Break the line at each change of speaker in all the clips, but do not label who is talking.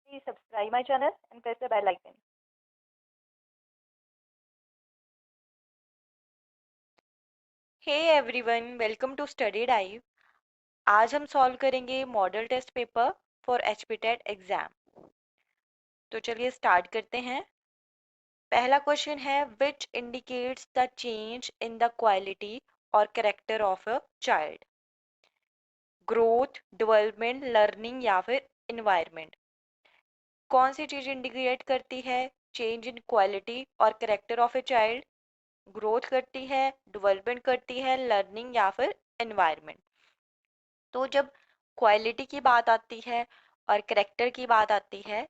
please subscribe my channel and press the bell icon.
Hey everyone, welcome to Study Dive. आज हम solve करेंगे model test paper for HPTET exam. तो चलिए start करते हैं। पहला क्वेश्चन है, which indicates the change in the quality और character of a child? Growth, development, learning या फिर इन्वायरमेंट? कौन सी चीज इंडिकेट करती है चेंज इन क्वालिटी और character of a child? Growth करती है, डेवलपमेंट करती है, लर्निंग या फिर इन्वायरमेंट? तो जब क्वालिटी की बात आती है और करेक्टर की बात आती है,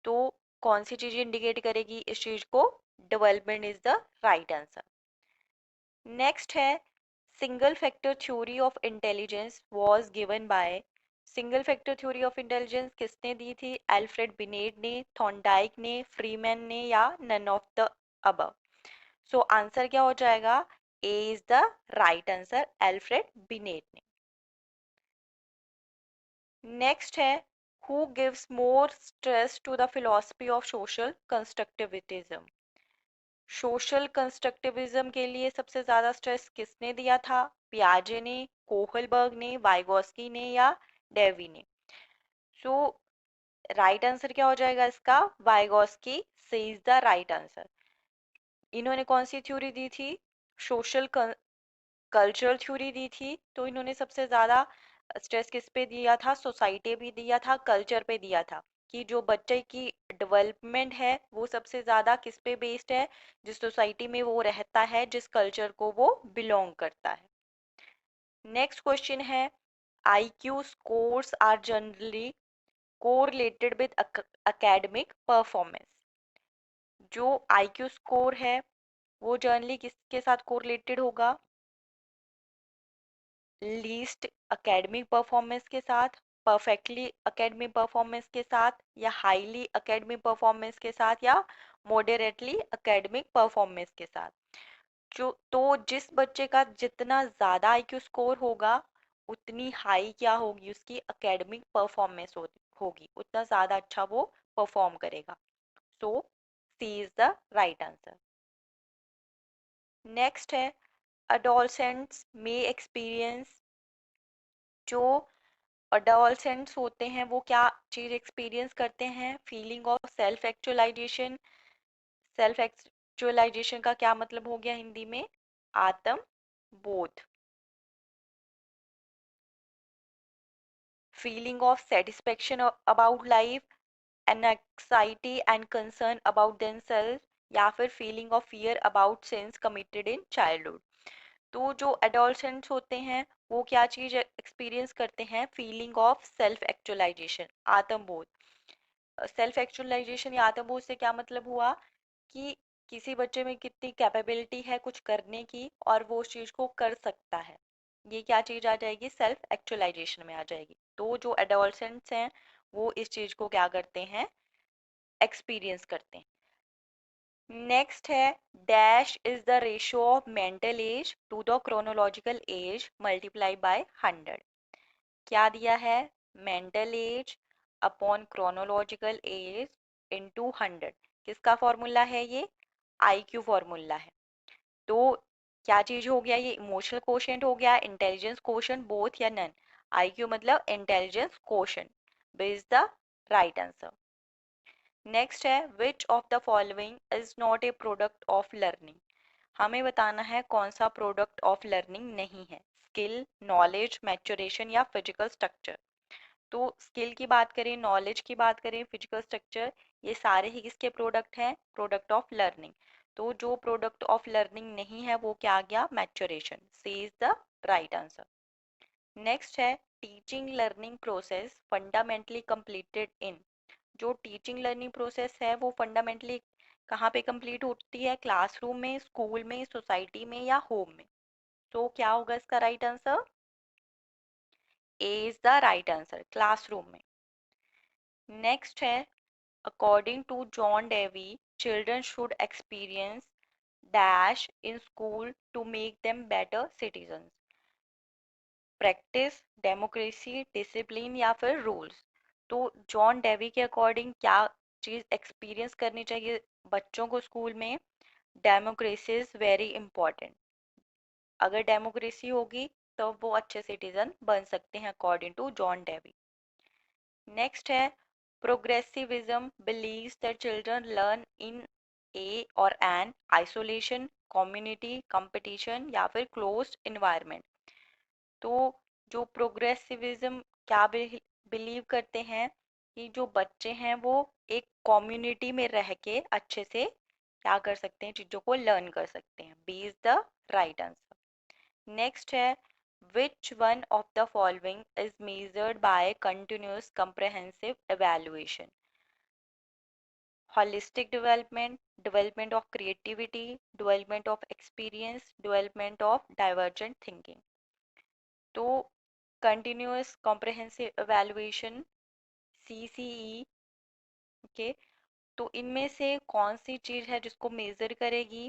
तो कौन सी चीज इंडिकेट करेगी इस चीज को? Development is the right answer. Next है, single factor theory of intelligence was given by. Single factor theory of intelligence किसने दी थी? एल्फ्रेड बिनेट ने, थॉर्नडाइक ने, फ्रीमैन ने या none of the above? So answer क्या हो जाएगा? A is the right answer, Alfred Binet ने। नेक्स्ट है, who gives more stress to the philosophy of social constructivism? Social constructivism के लिए सबसे ज्यादा स्ट्रेस किसने दिया था? पियाजे ने, कोहलबर्ग ने, वाइगोस्की ने या डेवी ने? सो राइट आंसर क्या हो जाएगा इसका? वाइगोस्की से इज द राइट आंसर। इन्होंने कौन सी थ्योरी दी थी? सोशल कल्चरल थ्योरी दी थी। तो इन्होंने सबसे ज्यादा स्ट्रेस किस पे दिया था? सोसाइटी भी दिया था, कल्चर पे दिया था, कि जो बच्चे की डेवलपमेंट है वो सबसे ज्यादा किस पे बेस्ड है? जिस सोसाइटी में वो रहता है, जिस कल्चर को वो बिलोंग करता है। नेक्स्ट क्वेश्चन है, IQ scores are generally correlated with academic performance. जो आईक्यू स्कोर है वो जनरली किसके साथ कोरिलेटेड होगा? लीस्ट एकेडमिक परफॉर्मेंस के साथ, परफेक्टली एकेडमिक परफॉर्मेंस के साथ, या हाईली एकेडमिक परफॉर्मेंस के साथ, या मॉडरेटली एकेडमिक परफॉर्मेंस के साथ? जो तो जिस बच्चे का जितना ज़्यादा आईक्यू स्कोर होगा, उतनी हाई क्या होगी उसकी एकेडमिक परफॉर्मेंस होगी, उतना ज़्यादा अच्छा वो परफॉर्म करेगा। So C is the right answer. Next है, अडोलसेंट्स में एक्सपीरियंस। जो अडोलसेंट्स होते हैं वो क्या चीज एक्सपीरियंस करते हैं? Feeling of self actualization. Self actualization का क्या मतलब हो गया हिंदी में? आत्म बोध। Feeling of satisfaction about life, anxiety and concern about themselves, या फिर feeling of fear about sins committed in childhood. तो जो एडोलसेंट्स होते हैं वो क्या चीज एक्सपीरियंस करते हैं? Feeling of self actualisation, Atmabodh. Self actualisation या आत्मबोध से क्या मतलब हुआ? कि किसी बच्चे में कितनी कैपेबिलिटी है कुछ करने की और वो उस चीज को कर सकता है, ये क्या चीज आ जाएगी? सेल्फ एक्चुअलाइजेशन में आ जाएगी। तो जो एडोलसेंट्स हैं वो इस चीज को क्या करते हैं? एक्सपीरियंस करते हैं। नेक्स्ट है, dash is the ratio of mental age to the chronological age multiply by 100। क्या दिया है? Mental age upon chronological age into 100। किसका फॉर्मूला है ये? आईक्यू फॉर्मूला है। तो क्या चीज हो गया? ये इमोशनल कोशेंट हो गया, इंटेलिजेंस कोशेंट, बोथ या नन? आईक्यू मतलब intelligence quotient. B is the right answer. Next है, which of the following is not a product of learning? हमें बताना है कौन सा प्रोडक्ट ऑफ लर्निंग नहीं है। स्किल, नॉलेज, मैच्योरेशन या फिजिकल स्ट्रक्चर? तो स्किल की बात करें, नॉलेज की बात करें, फिजिकल स्ट्रक्चर, ये सारे ही किसके प्रोडक्ट हैं? Product of learning. तो जो प्रोडक्ट ऑफ लर्निंग नहीं है वो क्या आ गया? Maturation. C is the right answer. Next है, teaching learning process fundamentally completed in. जो टीचिंग लर्निंग प्रोसेस है वो फंडामेंटली कहाँ पे कंप्लीट होती है? क्लासरूम में, स्कूल में, सोसाइटी में या होम में? तो क्या होगा इसका right answer? A is the right answer, classroom में। नेक्स्ट है, according to John Dewey, children should experience dash in school to make them better citizens. Practice, democracy, discipline या फिर रूल्स? तो जॉन डेवी के अकॉर्डिंग क्या चीज़ experience करनी चाहिए बच्चों को स्कूल में? Democracy is very important. अगर डेमोक्रेसी होगी तो वो अच्छे सिटीजन बन सकते हैं according to John Dewey. Next है progressivism believes that children learn in a और एन आइसोलेशन कम्युनिटी कंपटीशन या फिर क्लोज्ड इन्वायरमेंट। तो जो प्रोग्रेसिविज्म क्या बिलीव करते हैं कि जो बच्चे हैं वो एक कम्युनिटी में रह के अच्छे से क्या कर सकते हैं, चीज़ों को लर्न कर सकते हैं। B is the right answer. Next है which one of the following is measured by continuous comprehensive evaluation? Holistic development, development of creativity, development of experience, development of divergent thinking। तो continuous comprehensive evaluation CCE, okay, तो इनमें से कौन सी चीज है जिसको मेजर करेगी?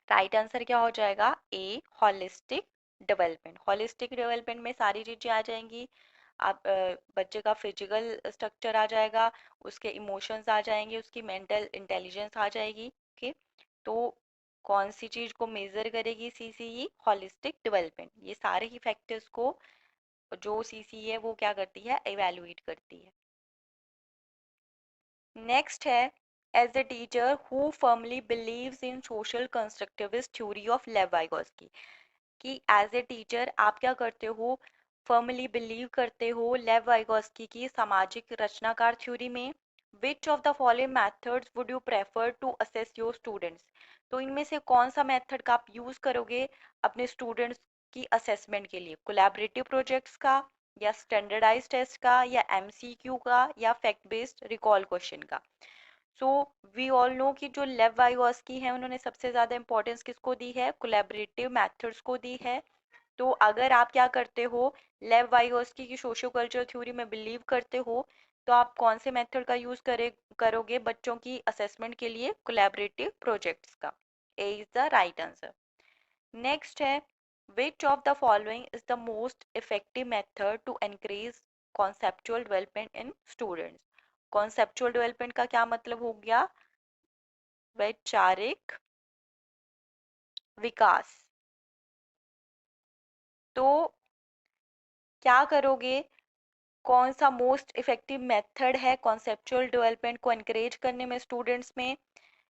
राइट आंसर क्या हो जाएगा? ए, हॉलिस्टिक डेवलपमेंट। हॉलिस्टिक डेवलपमेंट में सारी चीजें आ जाएंगी। आप बच्चे का फिजिकल स्ट्रक्चर आ जाएगा, उसके इमोशंस आ जाएंगे, उसकी मेंटल इंटेलिजेंस आ जाएगी। ओके, तो कौन सी चीज को मेजर करेगी सीसीई? Holistic development. ये सारे ही फैक्टर्स को जो सीसीई है वो क्या करती है? एवेलुएट करती है। नेक्स्ट है as a teacher who firmly believes in social constructivist theory of Lev Vygotsky, कि एज ए टीचर आप क्या करते हो? फर्मली बिलीव करते हो लेव वाइगोस्की की सामाजिक रचनाकार थ्योरी में। Which of the following methods would you prefer to assess your students? तो इनमें से कौन सा मेथड का आप यूज करोगे अपने स्टूडेंट्स की असेसमेंट के लिए? कोलैबोरेटिव प्रोजेक्ट्स का, या स्टैंडर्डाइज टेस्ट का, या एमसीक्यू का, या फैक्ट बेस्ड रिकॉल क्वेश्चन का? सो वी ऑल नो कि जो लेव वाइगोस्की है उन्होंने सबसे ज़्यादा इंपॉर्टेंस किसको दी है? कोलैबोरेटिव मेथड्स को दी है। तो अगर आप क्या करते हो, लेव वाइगोस्की की सोशियो कल्चर थ्योरी में बिलीव करते हो, तो आप कौन से मेथड का यूज करोगे बच्चों की असेसमेंट के लिए? कोलैबोरेटिव प्रोजेक्ट्स का। A is the right answer. Next है which of the following is the most effective method to encourage conceptual development in students? Conceptual development का क्या मतलब हो गया? वैचारिक विकास। तो क्या करोगे? कौन सा मोस्ट इफेक्टिव मेथड है कॉन्सेप्चुअल डेवलपमेंट को एनकरेज करने में स्टूडेंट्स में?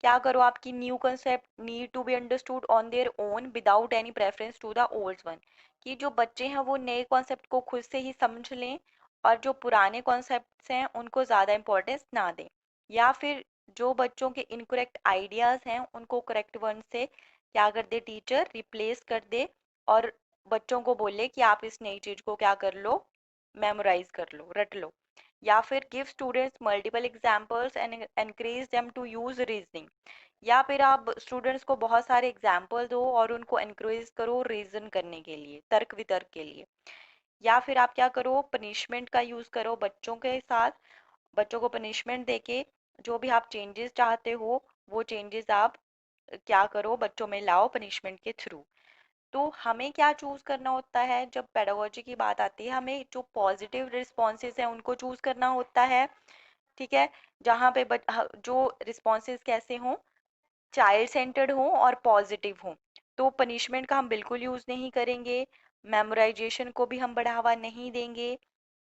क्या करो, आपकी new concept need to be understood on their own without any preference to the old one, कि जो बच्चे हैं वो नए कॉन्सेप्ट को खुद से ही समझ लें और जो पुराने कॉन्सेप्ट्स हैं उनको ज़्यादा इंपॉर्टेंस ना दें। या फिर जो बच्चों के इनकरेक्ट आइडियाज़ हैं उनको करेक्ट वन से क्या कर दे? टीचर रिप्लेस कर दे और बच्चों को बोले कि आप इस नई चीज़ को क्या कर लो? मेमोराइज कर लो, रट लो। या फिर give students multiple examples and encourage them to use reasoning, या फिर आप स्टूडेंट्स को बहुत सारे एग्जाम्पल दो और उनको एनकरेज करो रीजन करने के लिए, तर्क वितर्क के लिए। या फिर आप क्या करो? पनिशमेंट का यूज करो बच्चों के साथ, बच्चों को पनिशमेंट देके जो भी आप चेंजेस चाहते हो वो चेंजेस आप क्या करो? बच्चों में लाओ पनिशमेंट के थ्रू। तो हमें क्या चूज करना होता है जब पेडागोजी की बात आती है? हमें जो पॉजिटिव रिस्पॉन्सेज हैं उनको चूज करना होता है, ठीक है, जहाँ पे जो रिस्पॉन्सेज कैसे हों? चाइल्ड सेंटर्ड हों और पॉजिटिव हों। तो पनिशमेंट का हम बिल्कुल यूज नहीं करेंगे, मेमोराइजेशन को भी हम बढ़ावा नहीं देंगे।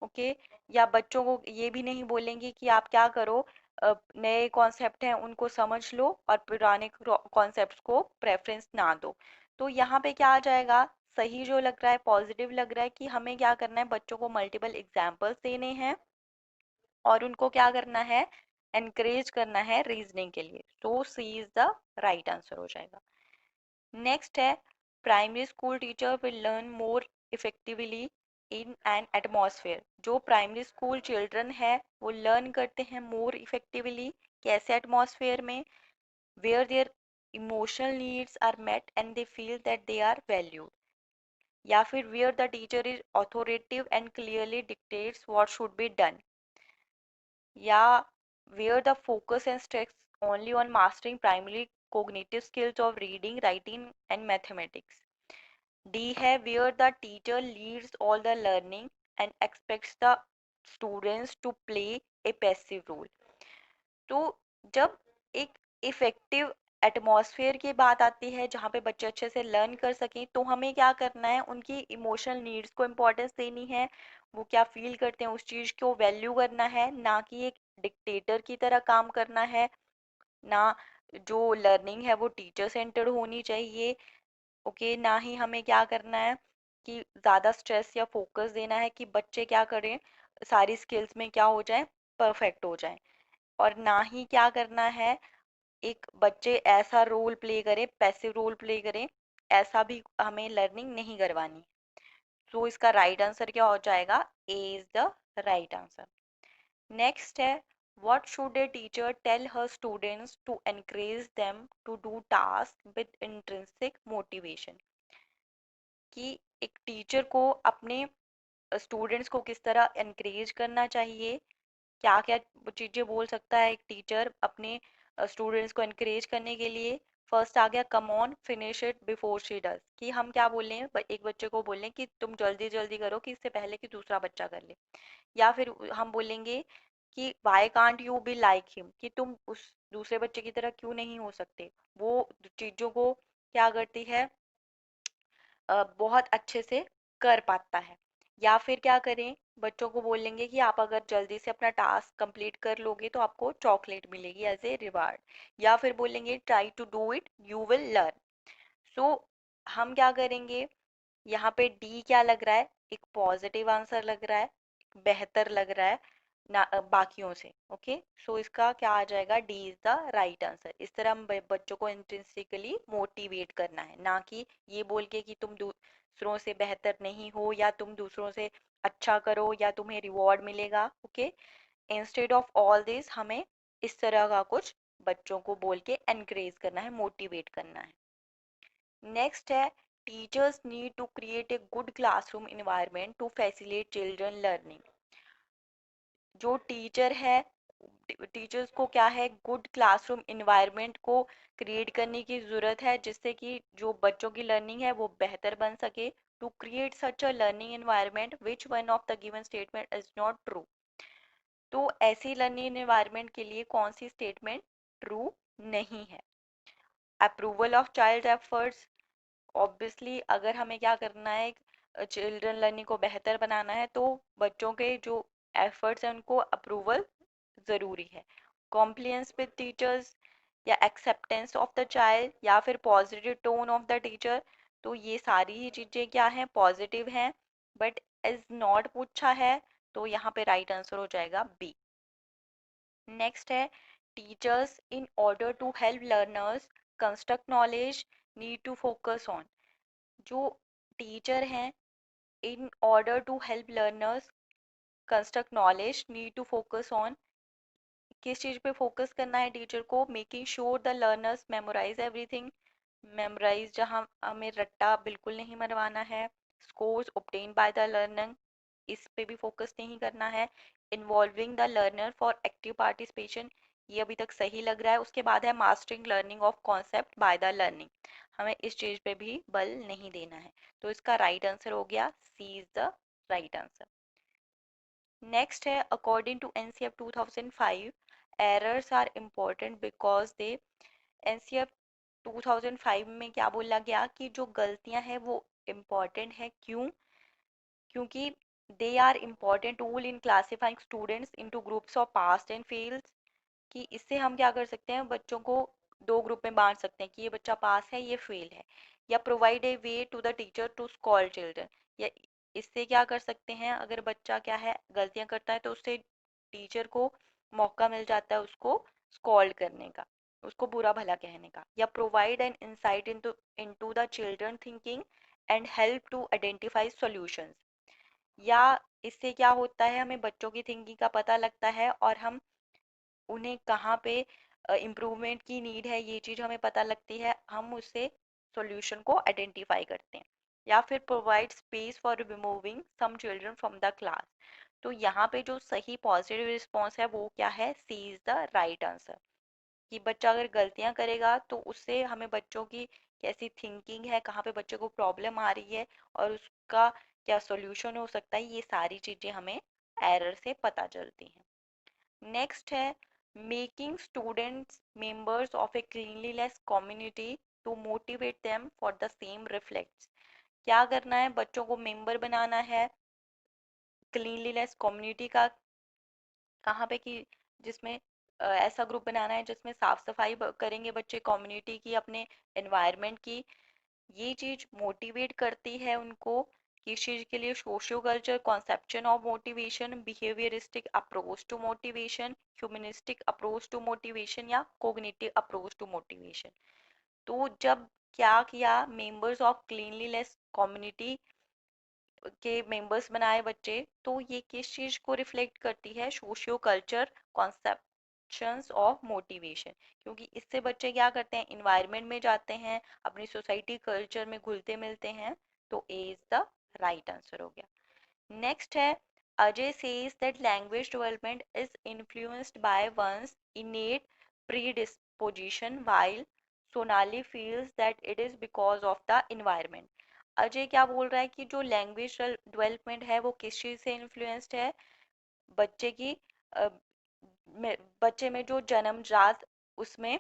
ओके, या बच्चों को ये भी नहीं बोलेंगे कि आप क्या करो, नए कॉन्सेप्ट हैं उनको समझ लो और पुराने कॉन्सेप्ट्स को प्रेफरेंस ना दो। तो यहाँ पे क्या आ जाएगा? सही जो लग रहा है, पॉजिटिव लग रहा है कि हमें क्या करना है? बच्चों को मल्टीपल एग्जाम्पल्स देने हैं और उनको क्या करना है? एनकरेज करना है रीजनिंग के लिए। तो C is the right answer हो जाएगा। नेक्स्ट है primary school teacher will learn more effectively in an atmosphere. जो प्राइमरी स्कूल चिल्ड्रन है वो लर्न करते हैं मोर इफेक्टिवली कैसे? एटमॉस्फेयर में where their emotional needs are met and they feel that they are valued. या फिर where the teacher is authoritative and clearly dictates what should be done. या where the focus and stress only on mastering primary cognitive skills of reading, writing, and mathematics. D है where the teacher leads all the learning and expects the students to play a passive role. तो जब एक effective atmosphere की बात आती है जहाँ पे बच्चे अच्छे से लर्न कर सकें, तो हमें क्या करना है, उनकी इमोशनल नीड्स को इम्पोर्टेंस देनी है, वो क्या फील करते हैं उस चीज़ को वैल्यू करना है, ना कि एक डिक्टेटर की तरह काम करना है, ना जो लर्निंग है वो टीचर सेंटर्ड होनी चाहिए। ओके, ना ही हमें क्या करना है कि ज़्यादा स्ट्रेस या फोकस देना है कि बच्चे क्या करें, सारी स्किल्स में क्या हो जाए, परफेक्ट हो जाए। और ना ही क्या करना है, एक बच्चे ऐसा रोल प्ले करे, पैसिव रोल प्ले करे, ऐसा भी हमें लर्निंग नहीं करवानी। तो इसका राइट आंसर क्या हो जाएगा, A is the right answer. Next है, what should a teacher tell her students to encourage them to do task with intrinsic motivation. कि एक टीचर को अपने स्टूडेंट्स को किस तरह एनकरेज करना चाहिए, क्या क्या चीजें बोल सकता है एक टीचर अपने स्टूडेंट्स को एनकरेज करने के लिए। फर्स्ट आ गया, come on finish it before she does, कि हम क्या बोल रहे हैं, एक बच्चे को बोल रहे हैं कि तुम जल्दी जल्दी करो कि इससे पहले कि दूसरा बच्चा कर ले। या फिर हम बोलेंगे कि why can't you be like him, कि तुम उस दूसरे बच्चे की तरह क्यों नहीं हो सकते। वो चीजों को क्या करती है, बहुत अच्छे से कर पाता है। या फिर क्या करें, बच्चों को बोलेंगे कि आप अगर जल्दी से अपना टास्क कंप्लीट कर लोगे तो आपको चॉकलेट मिलेगी एज ए रिवार्ड। या फिर बोलेंगे try to do it you will learn. So हम क्या करेंगे, यहाँ पे डी क्या लग रहा है, एक पॉजिटिव आंसर लग रहा है, बेहतर लग रहा है ना बाकियों से। ओके, सो इसका क्या आ जाएगा, D is the right answer. इस तरह हम बच्चों को इंट्रिंसिकली मोटिवेट करना है, ना कि ये बोल के कि तुम दूसरों से बेहतर नहीं हो, या तुम दूसरों से अच्छा करो या तुम्हें रिवॉर्ड मिलेगा। Okay, instead of all this हमें इस तरह का कुछ बच्चों को बोल के एनकरेज करना है, मोटिवेट करना है। नेक्स्ट है, teachers need to create a good classroom environment to facilitate children learning. जो टीचर है, टीचर्स को क्या है, गुड क्लासरूम इन्वायरमेंट को क्रिएट करने की ज़रूरत है, जिससे कि जो बच्चों की लर्निंग है वो बेहतर बन सके। To create such a learning environment which one of the given statement is not true. तो ऐसी लर्निंग इन्वायरमेंट के लिए कौन सी स्टेटमेंट ट्रू नहीं है। Approval of child efforts, obviously अगर हमें क्या करना है, चिल्ड्रन लर्निंग को बेहतर बनाना है, तो बच्चों के जो एफर्ट्स हैं उनको अप्रूवल ज़रूरी है। कॉम्प्लियंस विद टीचर्स, या एक्सेप्टेंस ऑफ द चाइल्ड, या फिर positive tone of the teacher, तो ये सारी ही चीज़ें क्या हैं, पॉजिटिव हैं, बट इज नॉट पूछा है, तो यहाँ पे राइट आंसर हो जाएगा बी। नेक्स्ट है, teachers in order to help learners construct knowledge need to focus on. जो टीचर हैं, in order to help learners construct knowledge need to focus on, किस चीज़ पे फोकस करना है टीचर को, making sure the learners memorise everything, memorise जहाँ हमें रट्टा बिल्कुल नहीं मरवाना है, scores obtained by the learning, इस पे भी फोकस नहीं करना है, involving the learner for active participation, ये अभी तक सही लग रहा है। उसके बाद है mastering learning of concept bye the learning, हमें इस चीज़ पे भी बल नहीं देना है। तो इसका राइट आंसर हो गया C is the right answer. Next है, according to NCF 2005 errors are important because they, NCF 2005 में क्या बोला गया कि जो गलतियां हैं वो इम्पोर्टेंट है, क्यों, क्योंकि they are important tool in classifying students into groups of passed and fails, कि इससे हम क्या कर सकते हैं, बच्चों को दो ग्रुप में बांट सकते हैं कि ये बच्चा पास है, ये फेल है। या provide a way to the teacher to scold children, या इससे क्या कर सकते हैं, अगर बच्चा क्या है गलतियां करता है तो उससे टीचर को मौका मिल जाता है उसको स्कॉल्ड करने का, उसको बुरा भला कहने का। या provide an insight into the children thinking and help to identify solutions, या इससे क्या होता है, हमें बच्चों की थिंकिंग का पता लगता है और हम उन्हें कहाँ पे इम्प्रूवमेंट की नीड है ये चीज़ हमें पता लगती है, हम उससे सॉल्यूशन को आइडेंटिफाई करते हैं। या फिर provide space for removing some children from the class. तो यहाँ पे जो सही पॉजिटिव रिस्पॉन्स है वो क्या है, सी इज द राइट आंसर। कि बच्चा अगर गलतियां करेगा तो उससे हमें बच्चों की कैसी थिंकिंग है, कहाँ पे बच्चे को प्रॉब्लम आ रही है और उसका क्या सॉल्यूशन हो सकता है, ये सारी चीज़ें हमें एरर से पता चलती हैं। नेक्स्ट है making students members of a cleanliness community to motivate them for the same reflects. क्या करना है, बच्चों को मेंबर बनाना है क्लीनलीनेस कम्युनिटी का। कहाँ पे कि जिसमें ऐसा ग्रुप बनाना है जिसमें साफ सफाई करेंगे बच्चे कम्युनिटी की, अपने एनवायरनमेंट की। ये चीज मोटिवेट करती है उनको किस चीज के लिए, socio culture conception of motivation, behaviouristic approach to motivation, humanistic approach to motivation या कोग्निटिव अप्रोच टू मोटिवेशन। तो जब क्या किया, मेंबर्स ऑफ क्लीनलीनेस कम्युनिटी के मेंबर्स बनाए बच्चे, तो ये किस चीज को रिफ्लेक्ट करती है, socio culture conceptions of motivation. क्योंकि इससे बच्चे क्या करते हैं, इन्वायरमेंट में जाते हैं, अपनी सोसाइटी कल्चर में घुलते मिलते हैं। तो A is the right answer हो गया। नेक्स्ट है Ajay says that language development is influenced by one's innate predisposition while Sonali feels that it is because of the environment। Ajay क्या बोल रहा है कि जो लैंग्वेज डेवलपमेंट है वो किस चीज से इन्फ्लुएंस्ड है, बच्चे की अ, बच्चे में जो जन्मजात उसमें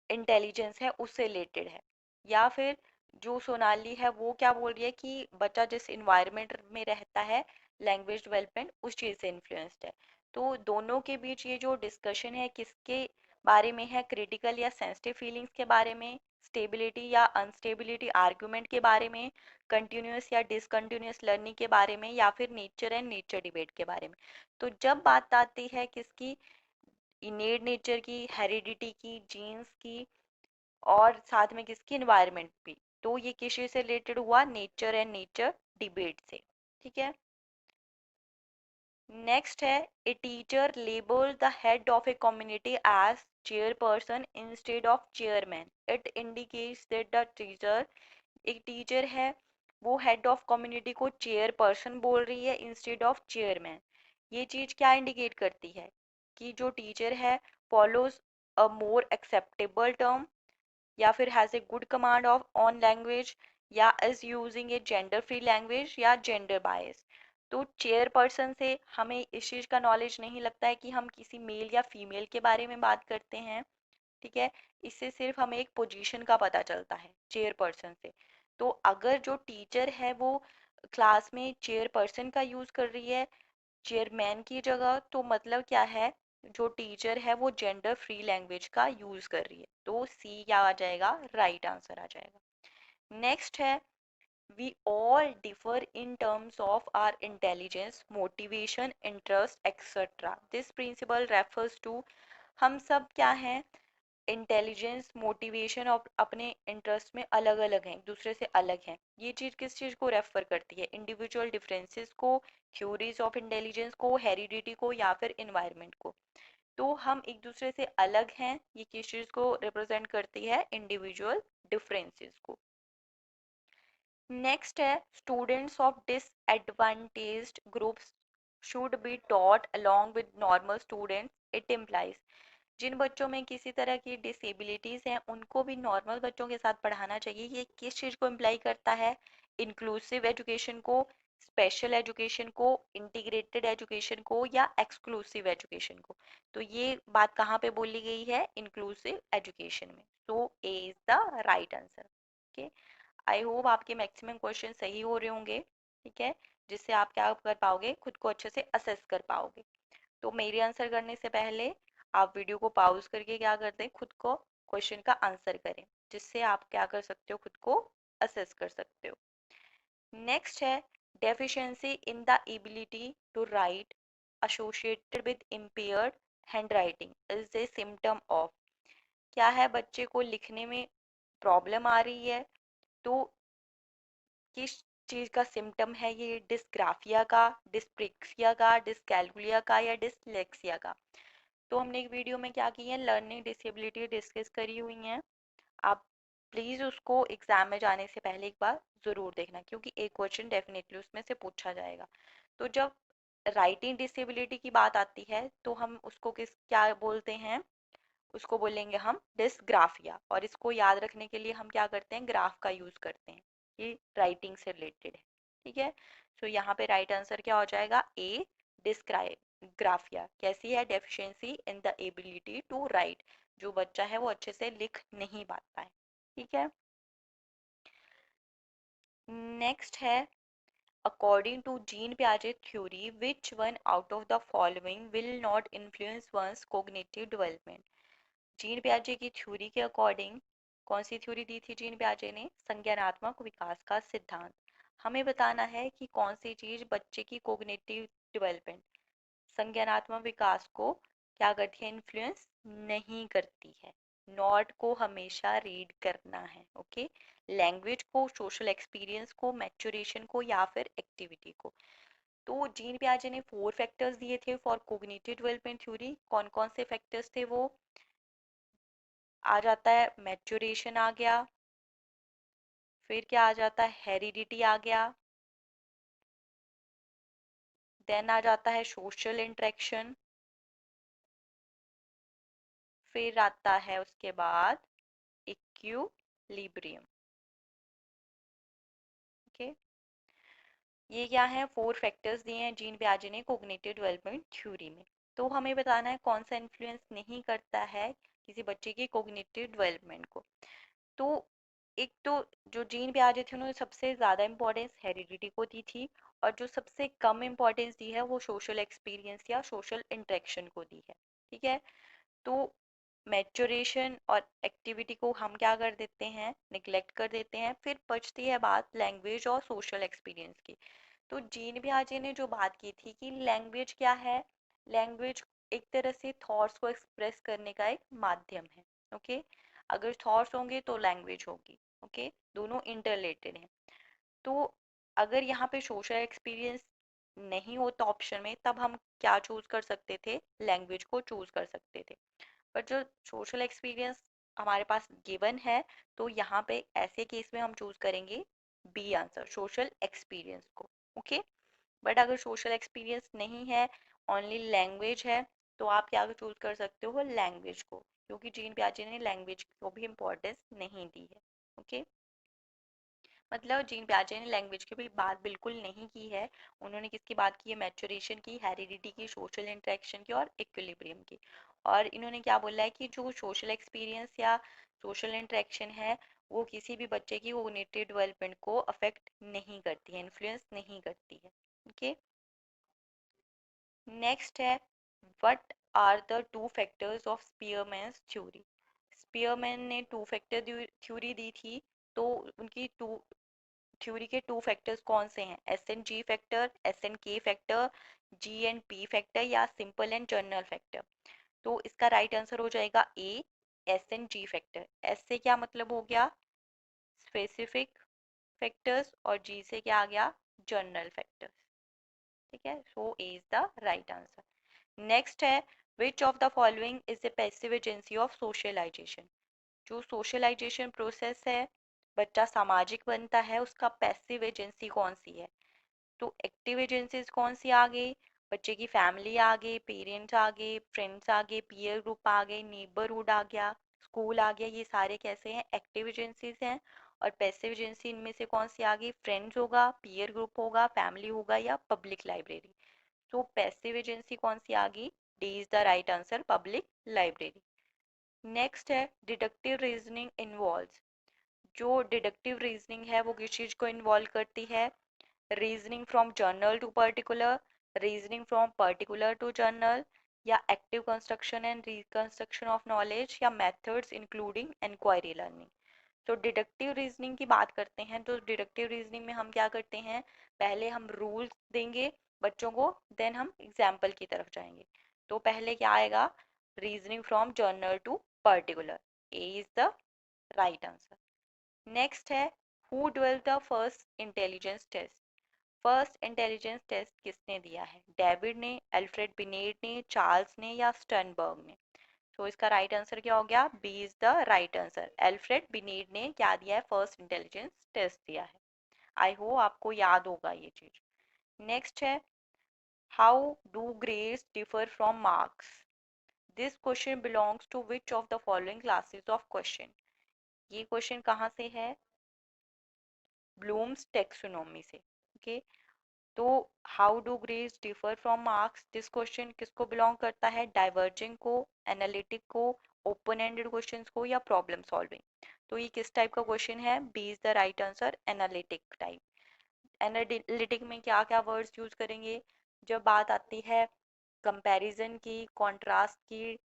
इंटेलिजेंस है उससे रिलेटेड है। या फिर जो सोनाली है वो क्या बोल रही है कि बच्चा जिस इन्वायरमेंट में रहता है लैंग्वेज डेवलपमेंट उस चीज़ से इन्फ्लुएंस्ड है। तो दोनों के बीच ये जो डिस्कशन है किसके बारे में है, क्रिटिकल या सेंसिटिव फीलिंग्स के बारे में, स्टेबिलिटी या अनस्टेबिलिटी आर्ग्यूमेंट के बारे में, कंटिन्यूस या डिसकंटिन्यूस लर्निंग के बारे में, या फिर नेचर एंड नेचर डिबेट के बारे में। तो जब बात आती है किसकी, इनेड नेचर की, हेरिडिटी की, जीन्स की, और साथ में किसकी, इन्वायरमेंट भी। तो ये किस चीज से रिलेटेड हुआ, नेचर एंड नेचर डिबेट से। ठीक है। नेक्स्ट है a teacher label the head of a community as chairperson instead of chairman. It indicates that the teacher, एक टीचर है वो हेड ऑफ कम्युनिटी को चेयरपर्सन बोल रही है इंस्टेड ऑफ चेयरमैन। ये चीज क्या इंडिकेट करती है कि जो टीचर है follows a more acceptable term, या फिर has a good command of on language, या is using a gender free language या जेंडर बायस। तो चेयर पर्सन से हमें इस चीज़ का नॉलेज नहीं लगता है कि हम किसी मेल या फीमेल के बारे में बात करते हैं। ठीक है। इससे सिर्फ हमें एक पोजीशन का पता चलता है चेयर पर्सन से। तो अगर जो टीचर है वो क्लास में चेयर पर्सन का यूज़ कर रही है चेयरमैन की जगह, तो मतलब क्या है, जो टीचर है वो जेंडर फ्री लैंग्वेज का यूज कर रही है। तो सी क्या आ जाएगा, राइट आंसर आ जाएगा। नेक्स्ट है we all differ in terms of our intelligence, motivation, interest etcetera. This principle refers to, हम सब क्या हैं, इंटेलिजेंस, मोटिवेशन और अपने इंटरेस्ट में अलग अलग हैं, एक दूसरे से अलग हैं। ये चीज़ किस चीज़ को रेफर करती है, इंडिविजुअल डिफरेंसेस को, थ्योरीज ऑफ इंटेलिजेंस को, हेरिडिटी को, या फिर इन्वायरमेंट को। तो हम एक दूसरे से अलग हैं, ये किस चीज़ को रिप्रेजेंट करती है, इंडिविजुअल डिफरेंसेस को। नेक्स्ट है students of disadvantaged groups should be taught along with normal students. It implies, जिन बच्चों में किसी तरह की डिसेबिलिटीज हैं उनको भी नॉर्मल बच्चों के साथ पढ़ाना चाहिए। ये किस चीज़ को इम्प्लाई करता है, इंक्लूसिव एजुकेशन को, स्पेशल एजुकेशन को, इंटीग्रेटेड एजुकेशन को, या एक्सक्लूसिव एजुकेशन को। तो ये बात कहाँ पे बोली गई है, इंक्लूसिव एजुकेशन में। So A is the right answer. Okay. I hope आपके मैक्सिमम क्वेश्चन सही हो रहे होंगे। ठीक है। जिससे आप क्या कर पाओगे, खुद को अच्छे से असेस कर पाओगे। तो मेरे आंसर करने से पहले आप वीडियो को पॉज करके क्या करते हैं, खुद को क्वेश्चन का आंसर करें, जिससे आप क्या कर सकते हो, खुद को असेस कर सकते हो। नेक्स्ट है deficiency in the ability to write associated with impaired handwriting is a symptom of. क्या है, बच्चे को लिखने में प्रॉब्लम आ रही है, तो किस चीज का सिम्टम है ये, डिस्ग्राफिया का, डिस्प्रेक्सिया का, डिसकैलकुलिया का, या डिसलेक्सिया का। तो हमने एक वीडियो में क्या की है, लर्निंग डिसेबिलिटी डिस्कस करी हुई हैं। आप प्लीज़ उसको एग्जाम में जाने से पहले एक बार ज़रूर देखना, क्योंकि एक क्वेश्चन डेफिनेटली उसमें से पूछा जाएगा। तो जब राइटिंग डिसेबिलिटी की बात आती है तो हम उसको किस क्या बोलते हैं, उसको बोलेंगे हम डिसग्राफिया। और इसको याद रखने के लिए हम क्या करते हैं, ग्राफ का यूज़ करते हैं। ये राइटिंग से रिलेटेड है। ठीक है। सो यहाँ पे राइट आंसर क्या हो जाएगा, ए डिस्ग्राफिया कैसी है? Deficiency in the ability to write, जो बच्चा है वो अच्छे से लिख नहीं पाता है। ठीक है, नेक्स्ट है according to Jean Piaget theory, which one out of the following will not influence one's cognitive development? Jean पियाजे की थ्योरी के अकॉर्डिंग, कौन सी थ्योरी दी थी जीन पियाजे ने? संज्ञानात्मक विकास का सिद्धांत। हमें बताना है कि कौन सी चीज बच्चे की कोग्निटिव डेवलपमेंट, संज्ञानात्मक विकास को क्या करती है? इन्फ्लुएंस नहीं करती है। नॉट को हमेशा रीड करना है, ओके। लैंग्वेज को, सोशल एक्सपीरियंस को, मैच्योरेशन को या फिर एक्टिविटी को। तो जीन पियाजे ने 4 फैक्टर्स दिए थे फॉर कोग्निटिव डेवलपमेंट थ्योरी। कौन कौन से फैक्टर्स थे वो? आ जाता है मैच्योरेशन आ गया, फिर क्या आ जाता है? हेरिडिटी आ गया, देन आ जाता है सोशल इंटरेक्शन, फिर आता है उसके बाद इक्विलिब्रियम। ओके, ये क्या है? 4 फैक्टर्स दिए हैं जीन पियाजे ने कोग्निटिव डेवलपमेंट थ्योरी में। तो हमें बताना है कौन सा इन्फ्लुएंस नहीं करता है किसी बच्चे की कोग्निटिव डेवलपमेंट को। तो एक तो जो जीन पियाजे थे उन्होंने सबसे ज्यादा इम्पोर्टेंस हेरिडिटी को दी थी, और जो सबसे कम इम्पोर्टेंस दी है वो सोशल एक्सपीरियंस या सोशल इंटरेक्शन को दी है। ठीक है, तो मैच्योरेशन और एक्टिविटी को हम क्या कर देते हैं? निग्लेक्ट कर देते हैं। फिर बचती है बात लैंग्वेज और सोशल एक्सपीरियंस की। तो जीन पियाजे ने जो बात की थी कि लैंग्वेज क्या है? लैंग्वेज एक तरह से थॉट्स को एक्सप्रेस करने का एक माध्यम है, ओके। अगर थॉट्स होंगे तो लैंग्वेज होगी, ओके, दोनों इंटरलेटेड हैं। तो अगर यहाँ पे सोशल एक्सपीरियंस नहीं होता ऑप्शन में, तब हम क्या चूज कर सकते थे? लैंग्वेज को चूज कर सकते थे। पर जो सोशल एक्सपीरियंस हमारे पास गिवन है, तो यहाँ पे ऐसे केस में हम चूज करेंगे बी आंसर, सोशल एक्सपीरियंस को, ओके। बट अगर सोशल एक्सपीरियंस नहीं है, ओनली लैंग्वेज है, तो आप क्या चूज कर सकते हो? लैंग्वेज को, क्योंकि जीन पियाजे ने लैंग्वेज को भी इम्पोर्टेंस नहीं दी है, ओके। मतलब जीन पियाजे ने लैंग्वेज की भी बात बिल्कुल नहीं की है। उन्होंने किसकी बात की है? मैच्योरेशन की, हेरिडिटी की, सोशल इंटरेक्शन की और इक्विलिब्रियम की। और इन्होंने क्या बोला है कि जो सोशल एक्सपीरियंस या सोशल इंटरेक्शन है वो किसी भी बच्चे की कोग्निटिव डेवलपमेंट को अफेक्ट नहीं करती है, इन्फ्लुएंस नहीं करती है, ओके। नेक्स्ट है what are the two factors of Spearman's theory? Spearman ने टू फैक्टर थ्योरी दी थी, तो उनकी टू थ्योरी के टू फैक्टर्स कौन से हैं? S and G factor, S and K factor, G and P factor या सिंपल एंड जनरल फैक्टर? तो इसका राइट आंसर हो जाएगा A, S and G factor. S से क्या मतलब हो गया? स्पेसिफिक फैक्टर्स, और जी से क्या आ गया? General factors. ठीक है, so A is the right answer. Next है which of the following is the passive agency of socialization? जो सोशलाइजेशन प्रोसेस है, बच्चा सामाजिक बनता है, उसका पैसिव एजेंसी कौन सी है? तो एक्टिव एजेंसीज कौन सी आ गई? बच्चे की फैमिली आ गई, पेरेंट्स आ गए, फ्रेंड्स आ गए, पीयर ग्रुप आ गए, नेबरहुड आ गया, स्कूल आ गया, ये सारे कैसे हैं? एक्टिव एजेंसीज हैं। और पैसिव एजेंसी इनमें से कौन सी आ गई? फ्रेंड्स होगा, पीयर ग्रुप होगा, फैमिली होगा या पब्लिक लाइब्रेरी? तो पैसिव एजेंसी कौन सी आ गई? D is the right answer, public library. Next है डिडक्टिव रीजनिंग इन्वॉल्व्स। जो डिडक्टिव रीजनिंग है वो किस चीज को इन्वॉल्व करती है? Reasoning from general to particular, reasoning from particular to general, या active construction and reconstruction of knowledge, या मेथड्स इंक्लूडिंग इंक्वायरी लर्निंग। तो डिडक्टिव रीजनिंग की बात करते हैं, तो डिडक्टिव रीजनिंग में हम क्या करते हैं? पहले हम रूल्स देंगे बच्चों को, देन हम एग्जाम्पल की तरफ जाएंगे। तो पहले क्या आएगा? Reasoning from general to particular, A is the right answer. Next है who developed the first intelligence test? First intelligence test किसने दिया है? डेविड ने, अल्फ्रेड बिनेट ने, चार्ल्स ने या स्टर्नबर्ग ने? तो इसका राइट आंसर क्या हो गया? B is the right answer. Alfred Binet ने क्या दिया है? फर्स्ट इंटेलिजेंस टेस्ट दिया है। आई होप आपको याद होगा ये चीज। नेक्स्ट है how do grades differ from marks? This question belongs to which of the following classes of question? ये क्वेश्चन कहाँ से है? ब्लूम्स टेक्सोनोमी से, ओके। तो how do grades differ from marks, this question किसको बिलोंग करता है, डाइवर्जिंग को, एनालिटिक को, ओपन एंडेड क्वेश्चंस को, या प्रॉब्लम सॉल्विंग। तो ये किस टाइप का क्वेश्चन है, B is the right answer, analytic type. Analytic में क्या क्या वर्ड्स यूज करेंगे, जब बात आती है कंपैरिजन की, कॉन्ट्रास्ट की,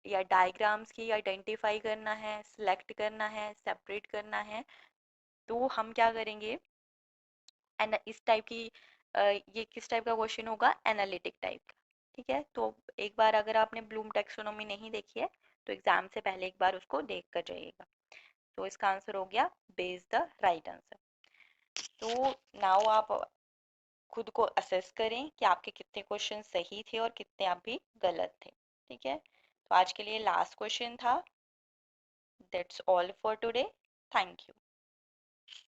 या डायग्राम्स की, आइडेंटिफाई करना है, सिलेक्ट करना है, सेपरेट करना है, तो हम क्या करेंगे, एंड इस टाइप की ये किस टाइप का क्वेश्चन होगा, एनालिटिक टाइप का। ठीक है, तो एक बार अगर आपने ब्लूम टैक्सोनॉमी नहीं देखी है तो एग्जाम से पहले एक बार उसको देख कर जाइएगा। तो इसका आंसर हो गया B is the right answer. तो नाउ आप खुद को असेस करें कि आपके कितने क्वेश्चन सही थे और कितने आप भी गलत थे। ठीक है, तो आज के लिए लास्ट क्वेश्चन था। That's all for today. Thank you.